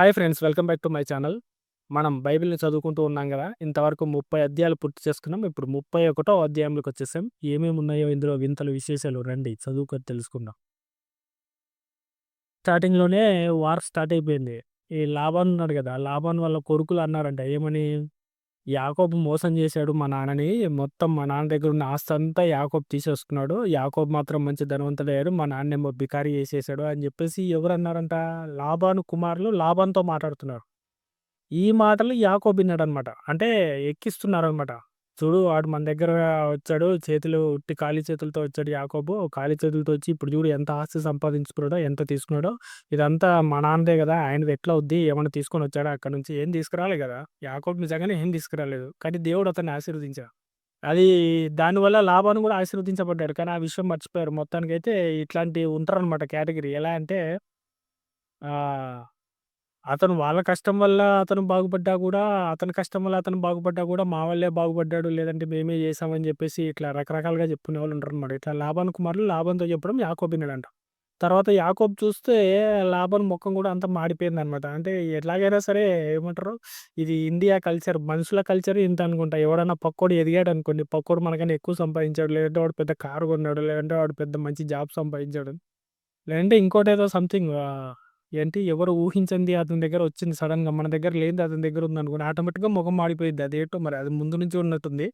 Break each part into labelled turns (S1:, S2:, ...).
S1: Hi friends, welcome back to my channel. మనం బైబిల్‌ని చదువుకుంటూ ఉన్నాం గదా! ఇంతవరకు 30 అధ్యాయాలు పూర్తి చేసుకున్నాం. ఇప్పుడు 31 అధ్యాయంలోకొచ్చేసాం. ఏమేమున్నాయో ఇందులో వింతలు, విశేషాలు రండి చదువుకొని తెలుసుకుందాం. స్టార్టింగ్‌లోనే వార్ స్టార్ట్ అయిపోయింది. ఈ లాబాన్ ఉన్నాడు గదా! లాబాన్ వాళ్ళ కొడుకులు అన్నారంట ఏమని? యాకోబు మోసం చేశాడు మా నాన్నని. మొత్తం మా నాన్న దగ్గరున్న ఆస్తంతా యాకోబు తీసేసుకున్నాడు. యాకోబు మాత్రం మంచి ధనవంతుడయ్యాడు. మా నాన్నేమో బికారి చేసేసాడు అని జెప్పేసి ఎవరన్నారంట? లాబాను కుమారులు లాబాన్‌తో మాట్లాడుతున్నారు. ఈ మాటలు యాకోబు విన్నాడనమాట. అంటే ఎక్కిస్తున్నారనమాట. చూడు వాడు మన దగ్గర వచ్చాడు. చేతులు ఉట్టి ఖాళీ చేతులతో వచ్చాడు యాకోబు. ఖాళీ చేతులతో వచ్చి ఇప్పుడు చూడు ఎంత ఆస్తి సంపాదించుకున్నాడో, ఎంత తీసుకున్నాడో. ఇదంతా మా నాన్నదే గదా! ఆయనది ఎట్లా అవుద్ది? ఏమన్నా తీసుకొనొచ్చాడా అక్కడి నుంచి? ఏం తీసుకురాలే గదా! యాకోబు నిజంగానే ఏం తీసుకురాలేదు. కానీ దేవుడు అతన్ని ఆశీర్వదించాడు. అది దానివల్ల లాబాను గూడా ఆశీర్వదించబడ్డాడు. కానీ ఆ విషయం మర్చిపోయారు. మొత్తానికైతే ఇట్లాంటివి ఉంటారనమాట కేటగిరీ. ఎలా అంటే ఆహ్ అతను వాళ్ళ కష్టం వల్ల అతను బాగుపడ్డా గూడా, అతని కష్టం వల్ల అతను బాగుపడ్డా గూడా, మా వల్లే బాగుపడ్డాడు, లేదంటే మేమే చేసామని జెప్పేసి ఇట్లా రకరకాలుగా చెప్పుకునేవాళ్ళు ఉంటారనమాట. ఇట్లా లాబాను కుమారులు లాబానుతో చెప్పడం యాకోబు విన్నాడంట. తర్వాత యాకోబు చూస్తే లాబాను మొఖం గూడా అంతా మాడిపోయిందనమాట. అంటే ఎట్లాగైనా సరే ఏమంటారు, ఇది ఇండియా కల్చర్, మనుషుల కల్చర్ ఇంత అనుకుంటా. ఎవడన్నా పక్కోడు ఎదిగాడనుకోండి, పక్కోడు మనకన్నా ఎక్కువ సంపాదించాడు, లేదంటే వాడు పెద్ద కారు కొన్నాడు, లేదంటే వాడు పెద్ద మంచి జాబ్ సంపాదించాడు. లేదంటే ఇంకోటేదో సంథింగ్ ఏంటి ఎవరు ఊహించంది అతని దగ్గర వచ్చింది సడెన్‌గా. మన దగ్గర లేనిది అతని దగ్గర ఉందనుకోండి. ఆటోమేటిక్‌గా మొఖం మాడిపోయిద్ది. అదేంటో మరి అది ముందు నుంచి ఉన్నట్టుంది.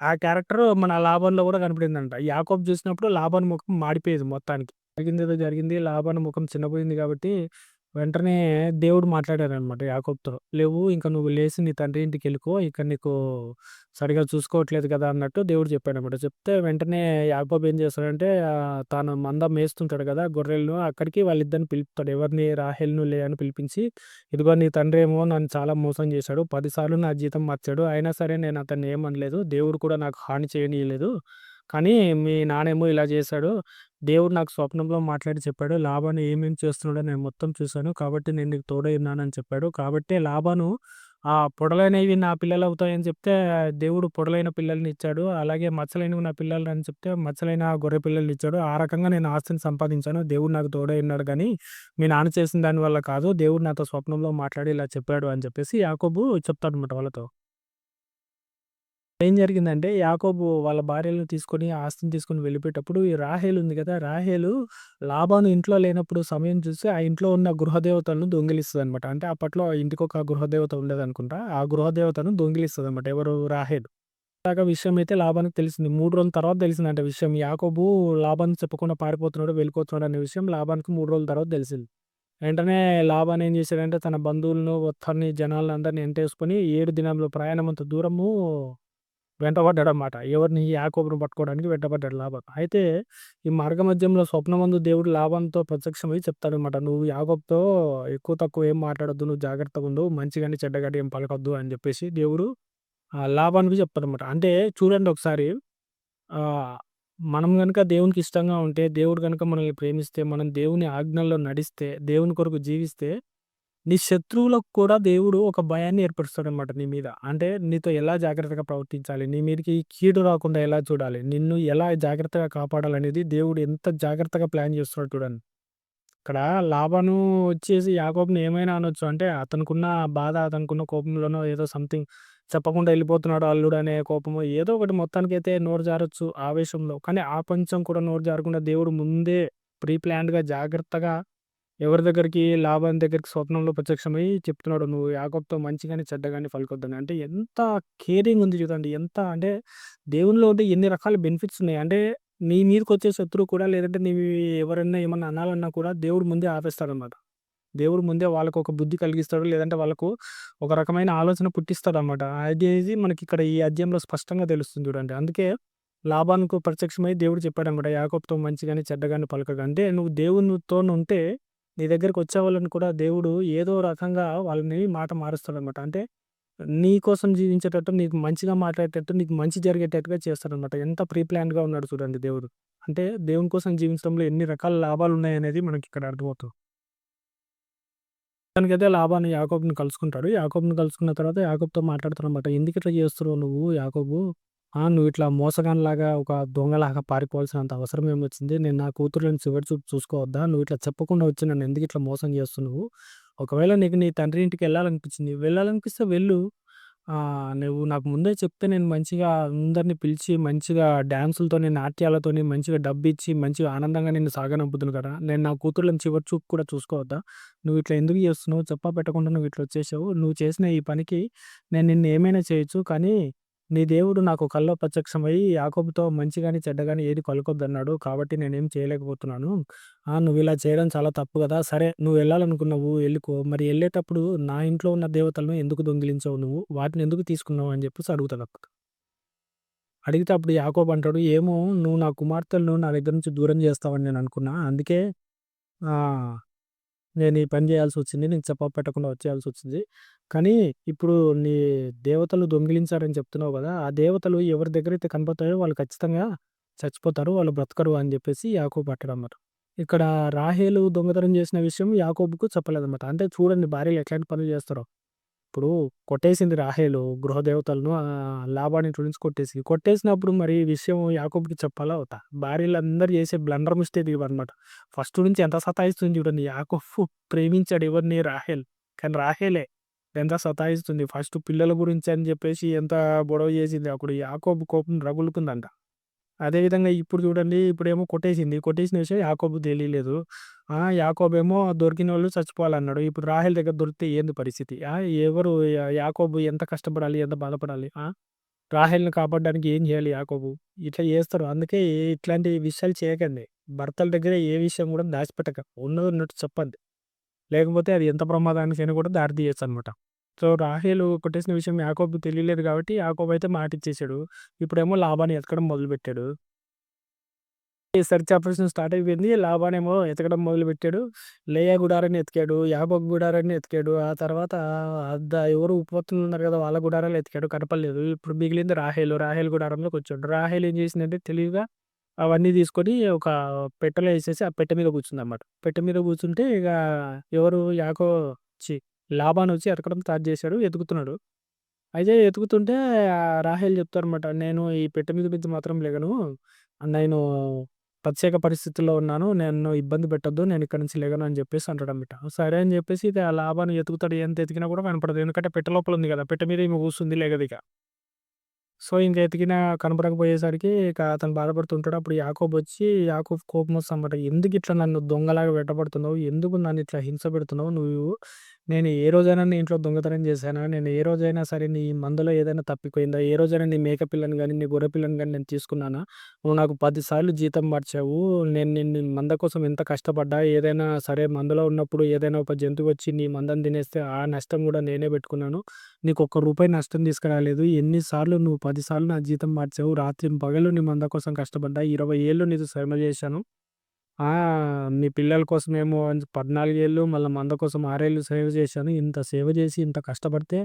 S1: ఆ క్యారెక్టర్ మన లాబాన్‌లో కూడా కనపడిందంట. యాకోబు చూసినప్పుడు లాబాన్ ముఖం మాడిపోయేది మొత్తానికి. జరిగిందేదో జరిగింది. లాబాన్ ముఖం చిన్నపోయింది కాబట్టి వెంటనే దేవుడు మాట్లాడారనమాట యాకోబుతో. "లేవు ఇంక నువ్వు లేసి నీ తండ్రి ఇంటికెళ్ళిపో. ఇక్కడ నీకు సరిగ్గా చూసుకోవట్లేదు కదా!" అన్నట్టు దేవుడు చెప్పాడనమాట. చెప్తే వెంటనే యాకోబు ఏం చేస్తాడంటే తాను మంద మేస్తుంటాడు కదా! గొర్రెలను అక్కడికి వాళ్ళిద్దరిని పిలుపుతాడు. ఎవరిని? రాహేలును, లేయాను పిలిపించి, "ఇదిగో నీ తండ్రేమో నన్ను చాలా మోసం చేశాడు. 10 సార్లు నా జీతం మార్చాడు. అయినా సరే నేను అతన్ని ఏమనలేదు. దేవుడు కూడా నాకు హాని చేయనీయలేదు. కానీ మీ నాన్నేమో ఇలా చేశాడు. దేవుడు నాకు స్వప్నంలో మాట్లాడి చెప్పాడు. లాబాను ఏమేం చేస్తున్నాడో నేను మొత్తం చూశాను. కాబట్టి నేను నీకు తోడై ఉన్నానని చెప్పాడు. కాబట్టే లాబాను పొడలైనవి నా పిల్లలవుతాయని చెప్తే దేవుడు పొడలైన పిల్లల్నిచ్చాడు. అలాగే మచ్చలైనవి నా పిల్లలని చెప్తే మచ్చలైన గొర్రె పిల్లల్నిచ్చాడు. ఆ రకంగా నేను ఆస్తిని సంపాదించాను. దేవుడు నాకు తోడై ఉన్నాడు గానీ, మీ నాన్న చేసిన దాని వల్ల కాదు. దేవుడు నాతో స్వప్నంలో మాట్లాడి ఇలా చెప్పాడు అని చెప్పేసి యాకోబు చెప్తాడనమాట వాళ్ళతో. ఏం జరిగిందంటే యాకోబు వాళ్ళ భార్యలను తీసుకొని, ఆస్తిని తీసుకొని వెళ్ళిపోయేటప్పుడు ఈ రాహేలు ఉంది గదా! రాహేలు లాబాను ఇంట్లో లేనప్పుడు సమయం చూసి ఆ ఇంట్లో ఉన్న గృహదేవతలను దొంగిలిస్తదనమాట. అంటే అప్పట్లో ఇంటికొక గృహదేవత ఉండేదనుకుంటా. ఆ గృహదేవతను దొంగిలిస్తదనమాట. ఎవరు? రాహేలు. దాకా విషయం అయితే లాబానుకి తెలిసింది. 3 రోజుల తర్వాత తెలిసిందంట విషయం. యాకోబు లాబానుకి చెప్పకుండా పారిపోతున్నాడు, వెళ్ళిపోతున్నాడు అనే విషయం లాబానుకి 3 రోజుల తర్వాత తెలిసింది. వెంటనే లాబాను ఏం చేశాడంటే తన బంధువులను, మొత్తాన్ని జనాల్ని అందరిని ఎంటేసుకొని 7 దినాల్లో ప్రయాణమంత దూరము వెంటబడ్డాడనమాట. ఎవరిని? యాకోబుని పట్టుకోవడానికి వెంటబడ్డాడు లాబాను. అయితే ఈ మార్గమధ్యంలో స్వప్నమందు దేవుడు లాబానుతో ప్రత్యక్షమై చెప్తాడనమాట. "నువ్వు యాకోబుతో ఎక్కువ తక్కువ ఏం మాట్లాడొద్దు. నువ్వు జాగ్రత్తగుండు. మంచి గాని, చెడ్డ గాని ఏం పలకొద్దు" అని చెప్పేసి దేవుడు లాబానుకి చెప్తాడనమాట. అంటే చూడండి ఒకసారి ఆహ్, మనం గనుక దేవునికి ఇష్టంగా ఉంటే, దేవుడు గనుక మనల్ని ప్రేమిస్తే, మనం దేవుని ఆజ్ఞల్లో నడిస్తే, దేవుని కొరకు జీవిస్తే నీ శత్రువులకు కూడా దేవుడు ఒక భయాన్ని ఏర్పరుస్తాడనమాట నీ మీద. అంటే నీతో ఎలా జాగ్రత్తగా ప్రవర్తించాలి, నీ మీదకి కీడు రాకుండా ఎలా చూడాలి, నిన్ను ఎలా జాగ్రత్తగా కాపాడాలనేది దేవుడు ఎంత జాగ్రత్తగా ప్లాన్ చేస్తున్నాడో చూడండి. ఇక్కడ లాబాను వచ్చేసి యాకోబుని ఏమైనా అనొచ్చు. అంటే అతనుకున్న బాధ, అతనుకున్న కోపంలోనో ఏదో సంథింగ్ చెప్పకుండా ఎళ్ళిపోతున్నాడు అల్లుడు అనే కోపమో ఏదో ఒకటి మొత్తానికైతే నోరు జారొచ్చు ఆవేశంలో. కానీ ఆ కొంచెం కూడా నోరు జారకుండా దేవుడు ముందే ప్రీ ప్లాన్డ్‌గా జాగ్రత్తగా ఎవరి దగ్గరికి? లాబాను దగ్గరికి స్వప్నంలో ప్రత్యక్షమై చెప్తున్నాడు. "నువ్వు యాకోబుతో మంచి గాని, చెడ్డ గాని పలకొద్దని." అంటే ఎంత కేరింగ్ ఉంది చూడండి. ఎంత అంటే దేవునిలో ఉంటే ఎన్ని రకాల బెనిఫిట్స్ ఉన్నాయి. అంటే నీ మీదకొచ్చే శత్రువు కూడా లేదంటే నీవి ఎవరైనా ఏమన్నా అనాలన్నా కూడా దేవుడు ముందే ఆపేస్తాడనమాట. దేవుడు ముందే వాళ్ళకొక బుద్ధి కలిగిస్తాడు. లేదంటే వాళ్ళకు ఒక రకమైన ఆలోచన పుట్టిస్తాడనమాట. అది మనకిక్కడ ఈ అధ్యాయంలో స్పష్టంగా తెలుస్తుంది చూడండి. అందుకే లాబానుకు ప్రత్యక్షమై దేవుడు చెప్పాడనమాట. "యాకోబుతో మంచి గాని, చెడ్డ గాని పలకకు." అంటే నువ్వు దేవునితోనుంటే నీ దగ్గరకొచ్చే వాళ్ళని కూడా దేవుడు ఏదో రకంగా వాళ్ళని మాట మారుస్తాడనమాట. అంటే నీ కోసం జీవించేటట్టు, నీకు మంచిగా మాట్లాడేటట్టు, నీకు మంచి జరిగేటట్టుగా చేస్తాడనమాట. ఎంత ప్రీ ప్లాన్డ్‌గా ఉన్నాడు చూడండి దేవుడు. అంటే దేవుని కోసం జీవించడంలో ఎన్ని రకాల లాభాలున్నాయనేది మనకిక్కడ అర్థమవుతుంది. మొత్తానికైతే లాబాను యాకోబుని కలుసుకుంటాడు. యాకోబుని కలుసుకున్న తర్వాత యాకోబుతో మాట్లాడతాడనమాట. "ఎందుకిట్లా చేస్తున్నావు నువ్వు యాకోబు? నువ్విట్లా మోసగానిలాగా, ఒక దొంగలాగా పారిపోవాల్సినంత అవసరం ఏమొచ్చింది? నేను నా కూతుర్లని చివరి చూపు చూసుకోవద్దా? నువ్విట్లా చెప్పకుండా వచ్చి నన్నెందుకిట్లా మోసం చేస్తున్నావు? ఒకవేళ నీకు నీ తండ్రి ఇంటికెళ్ళాలనిపించింది. వెళ్ళాలనిపిస్తే వెళ్ళు. నువ్వు నాకు ముందే చెప్తే నేను మంచిగా అందరిని పిలిచి, మంచిగా డాన్సులతోని, నాట్యాలతోని మంచిగా డబ్బిచ్చి, మంచిగా ఆనందంగా నిన్ను సాగనంపుదును కదా! నేను నా కూతుర్లని చివరి చూపు కూడా చూసుకోవద్దా? నువ్వు ఇట్లా ఎందుకు చేస్తున్నావు? చెప్పా పెట్టకుండా నువ్వు ఇట్లా వచ్చేసావు. నువ్వు చేసిన ఈ పనికి నేను నిన్ను ఏమైనా చేయొచ్చు. కానీ నీ దేవుడు నాకు కల్లో ప్రత్యక్షమై యాకోబుతో మంచి గాని, చెడ్డ గాని ఏది పలుకొద్దన్నాడు. కాబట్టి నేనేం చేయలేకపోతున్నాను. నువ్విలా చేయడం చాలా తప్పు గదా! సరే నువ్వెళ్ళాలనుకున్నావు ఎళ్ళికో. మరి ఎళ్ళేటప్పుడు నా ఇంట్లో ఉన్న దేవతలను ఎందుకు దొంగిలించావు నువ్వు? వాటిని ఎందుకు తీసుకున్నావు? అని జెప్పేసి అడుగుతాడప్పుడు. అడిగితే అప్పుడు యాకోబు అంటాడు, "ఏమో నువ్వు నా కుమార్తెలను నా దగ్గర నుంచి దూరం జేస్తావని నేననుకున్నా. అందుకే ఆహ్, నేను ఈ పని జేయాల్సొచ్చింది. నీకు చెప్పా పెట్టకుండా వచ్చేయాల్సొచ్చింది. కానీ ఇప్పుడు నీ దేవతలు దొంగిలించారని చెప్తున్నావు గదా! ఆ దేవతలు ఎవరి దగ్గరైతే కనపడతాయో వాళ్ళు ఖచ్చితంగా చచ్చిపోతారు. వాళ్ళు బ్రతకరు" అని జెప్పేసి యాకోబు అంటాడన్నమాట. ఇక్కడ రాహేలు దొంగతనం చేసిన విషయం యాకోబుకు చెప్పలేదన్నమాట. అంటే చూడండి భార్యలు ఎట్లాంటి పనులు చేస్తారో. ఇప్పుడు కొట్టేసింది రాహేలు గృహదేవతలను లాబాని ఇంట్లో నుంచి కొట్టేసింది. కొట్టేసినప్పుడు మరి ఈ విషయం యాకోబుకి చెప్పాలా వద్దా? భార్యలందరూ చేసే బ్లండర్ మిస్టేక్ ఇవన్నమాట. ఫస్ట్ నుంచి ఎంత సతాయిస్తుంది చూడండి. యాకోబు ప్రేమించాడు ఎవరిని? రాహేల్. కానీ రాహేలే ఎంత సతాయిస్తుంది. ఫస్ట్ పిల్లల గురించి అని చెప్పేసి ఎంత గొడవ చేసింది. అప్పుడు యాకోబు కోపం రగులుకుందంట. అదే విధంగా ఇప్పుడు చూడండి, ఇప్పుడేమో కొట్టేసింది. కొట్టేసిన విషయం యాకోబుకి తెలియలేదు. యాకోబేమో దొరికినోళ్ళు చచ్చిపోవాలన్నాడు. ఇప్పుడు రాహేల్ దగ్గర దొరికితే ఏంది పరిస్థితి? ఎవరు యాకోబు ఎంత కష్టపడాలి? ఎంత బాధపడాలి? రాహేల్‌ని కాపాడడానికి ఏం చేయాలి యాకోబు? ఇట్లా చేస్తారు. అందుకే ఇట్లాంటి విషయాలు చేయకండి. భర్తల దగ్గర ఏ విషయం కూడా దాచిపెట్టకండి. ఉన్నదున్నట్టు చెప్పండి. లేకపోతే అది ఎంత ప్రమాదానికైనా కూడా దారి తీయొచ్చనమాట. సో, రాహేలు కొట్టేసిన విషయం యాకోబుకి తెలియలేదు కాబట్టి యాకోబయితే మాటిచ్చేసాడు. ఇప్పుడేమో లాబాన్ని ఎతకడం మొదలుపెట్టాడు. ఈ సెర్చ్ ఆపరేషన్ స్టార్ట్ అయిపోయింది. లాబానేమో ఎతకడం మొదలుపెట్టాడు. లేయా గుడారాన్ని ఎతికాడు. యాకోబు గుడారాన్ని ఎతికాడు. ఆ తర్వాత ఎవరు ఉపపత్నులున్నారు కదా! వాళ్ళ గుడారాలు ఎతికాడు. కనపడలేదు. ఇప్పుడు మిగిలింది రాహేలు. రాహేలు గుడారంలోకొచ్చాడు. రాహేలు ఏం చేసిందంటే తెలివిగా అవన్నీ తీసుకొని ఒక పెట్టెలో ఏసేసి ఆ పెట్టె మీద కూర్చుందన్నమాట. పెట్టె మీద కూర్చుంటే ఇక ఎవరు ఛీ! లాబానొచ్చి ఎతకడం స్టార్ట్ చేశాడు. ఎతుకుతున్నాడు. అయితే ఎతుకుతుంటే రాహేల్ చెప్తారన్నమాట. "నేను ఈ పెట్టె మీద నుంచి మాత్రం లెగను. నేను ప్రత్యేక పరిస్థితుల్లో ఉన్నాను. నన్ను ఇబ్బంది పెట్టొద్దు. నేను ఇక్కడి నుంచి లెగను" అని చెప్పేసి అంటాడన్నమాట. సరే అని చెప్పేసి ఇక లాబాను ఎతుకుతాడు. ఎంత ఎతికినా కూడా కనపడదు. ఎందుకంటే పెట్టె లోపల ఉంది కదా! పెట్టె మీద ఈమె కూర్చుంది లెగదిక. సో, ఇంక ఎతికినా కనపడకపోయేసరికి ఇక అతను బాధపడుతుంటాడు. అప్పుడు యాకోబొచ్చి యాకోబు కోపమొస్తదనమాట. "ఎందుకిట్లా నన్ను దొంగలాగా వెంటబడుతున్నావు? ఎందుకు నన్నిట్లా హింస పెడుతున్నావు నువ్వు? నేను ఏ రోజైనా నీ ఇంట్లో దొంగతనం చేశానా? నేను ఏ రోజైనా సరే నీ మందలో ఏదైనా తప్పిపోయిందా? ఏ రోజైనా నీ మేక పిల్లని గాని, నీ గొర్రె పిల్లని గాని నేను తీసుకున్నానా? నువ్వు నాకు 10 సార్లు జీతం మార్చావు. నేను నిన్ను మంద కోసం ఎంత కష్టపడ్డా, ఏదైనా సరే మందలో ఉన్నప్పుడు ఏదైనా ఒక జంతువొచ్చి నీ మందని తినేస్తే ఆ నష్టం గూడా నేనే పెట్టుకున్నాను. నీకొక్క రూపాయి నష్టం తీసుకురాలేదు. ఎన్ని సార్లు నువ్వు 10 సార్లు నా జీతం మార్చావు. రాత్రింపగలు నీ మంద కోసం కష్టపడ్డా. 20 ఏళ్ళు నీకు శ్రమ చేశాను. మీ పిల్లల కోసమేమో 14 ఏళ్ళు, మళ్ళా మంద కోసం 6 ఏళ్ళు సేవ చేశాను. ఇంత సేవ చేసి, ఇంత కష్టపడితే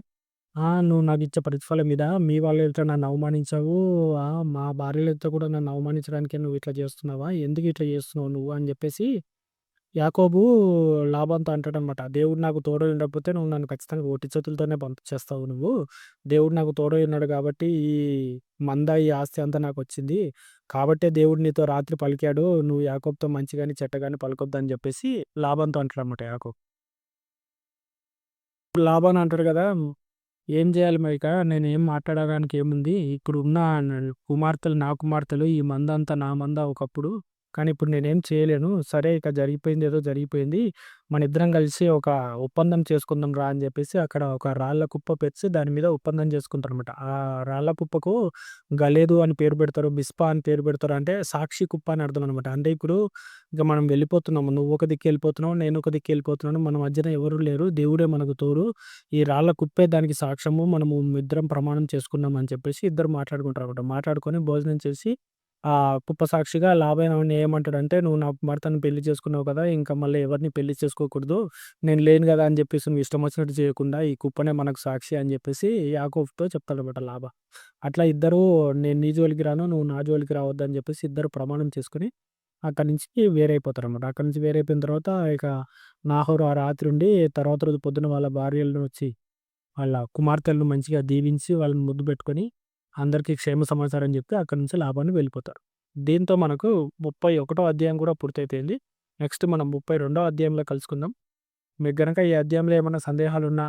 S1: నువ్వు నాకిచ్చే ప్రతిఫలం ఇదా? మీ వాళ్ళెదుట నన్ను అవమానించావు. మా భార్యలెదుట కూడా నన్ను అవమానించడానికే నువ్వు ఇట్లా చేస్తున్నావా? ఎందుకిట్లా చేస్తున్నావు నువ్వు? అని జెప్పేసి యాకోబు లాబానుతో అంటాడనమాట. దేవుడు నాకు తోడై ఉండకపోతే నువ్వు నన్ను ఖచ్చితంగా ఒట్టి చేతులతోనే పంపించేస్తావు నువ్వు. దేవుడు నాకు తోడై ఉన్నాడు కాబట్టి ఈ మంద, ఈ ఆస్తి అంతా నాకొచ్చింది. కాబట్టే దేవుడు నీతో రాత్రి పలికాడు. నువ్వు యాకోబుతో మంచి గాని, చెడ్డ గాని పలకొద్దని జెప్పేసి లాబానుతో అంటాడనమాట యాకోబు. లాబాను అంటాడు గదా! ఏం జేయాలి మరి ఇక? నేనేం మాట్లాడడానికి ఏముంది? ఇప్పుడున్న కుమార్తెలు నా కుమార్తెలు. ఈ మందంతా నా మంద ఒకప్పుడు. కానీ ఇప్పుడు నేనేం చేయలేను. సరే ఇక జరిగిపోయిందేదో జరిగిపోయింది. మనిద్దరం కలిసి ఒక ఒప్పందం చేసుకుందాం రా అని జెప్పేసి అక్కడ ఒక రాళ్ళ కుప్ప పెరిచి దాని మీద ఒప్పందం చేసుకుంటారనమాట. ఆ రాళ్ళ కుప్పకు గలేదు అని పేరు పెడతారు. మిస్పా అని పేరు పెడతారు. అంటే సాక్షి కుప్ప అని అర్థం అనమాట. అంటే ఇప్పుడు ఇక మనం వెళ్ళిపోతున్నాము. నువ్వు ఒక దిక్కెళ్ళిపోతున్నావు. నేను ఒక దిక్కెళ్ళిపోతున్నాను. మన మధ్యన ఎవరు లేరు. దేవుడే మనకు తోడు. ఈ రాళ్ళ కుప్పే దానికి సాక్ష్యము. మనము ఇద్దరం ప్రమాణం చేసుకున్నాం అని చెప్పేసి ఇద్దరు మాట్లాడుకుంటారనమాట. మాట్లాడుకొని భోజనం చేసి కుప్ప సాక్షిగా లాబానోడిని ఏమంటాడంటే, "నువ్వు నా కుమార్తెను పెళ్లి చేసుకున్నావు కదా! ఇంకా మళ్ళీ ఎవరిని పెళ్లి చేసుకోకూడదు. నేను లేను గదా!" అని చెప్పేసి నువ్వు ఇష్టం వచ్చినట్టు చేయకుండా ఈ కుప్పనే మనకు సాక్షి అని చెప్పేసి యాకోబుతో చెప్తాడనమాట లాబా. అట్లా ఇద్దరూ నేను నీ జోలికి రాను. నువ్వు నా జోలికి రావద్దని చెప్పేసి ఇద్దరు ప్రమాణం చేసుకొని అక్కడి నుంచి వేరైపోతారనమాట. అక్కడి నుంచి వేరైపోయిన తర్వాత ఇక నాహోరు ఆ రాత్రి ఉండి తర్వాత రోజు పొద్దున వాళ్ళ భార్యలను వచ్చి వాళ్ళ కుమార్తెలను మంచిగా దీవించి వాళ్ళని ముద్దు పెట్టుకొని అందరికీ క్షేమ సమాచారం చెప్తే అక్కడి నుంచి లాభాన్ని వెళ్ళిపోతారు. దీంతో మనకు 31 అధ్యాయం కూడా పూర్తయిపోయింది. నెక్స్ట్ మనం 32 అధ్యాయంలో కలుసుకుందాం. మీకు గనక ఈ అధ్యాయంలో ఏమన్నా సందేహాలున్నా,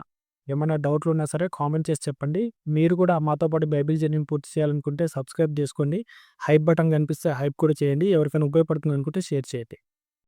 S1: ఏమన్నా డౌట్లున్నా సరే కామెంట్ చేసి చెప్పండి. మీరు కూడా మాతో పాటు బైబిల్ జర్నీని పూర్తి చేయాలనుకుంటే సబ్స్క్రైబ్ చేసుకోండి. హైప్ బటన్ కనిపిస్తే హైప్ కూడా చేయండి. ఎవరికైనా ఉపయోగపడుతుంది అనుకుంటే షేర్ చేయండి.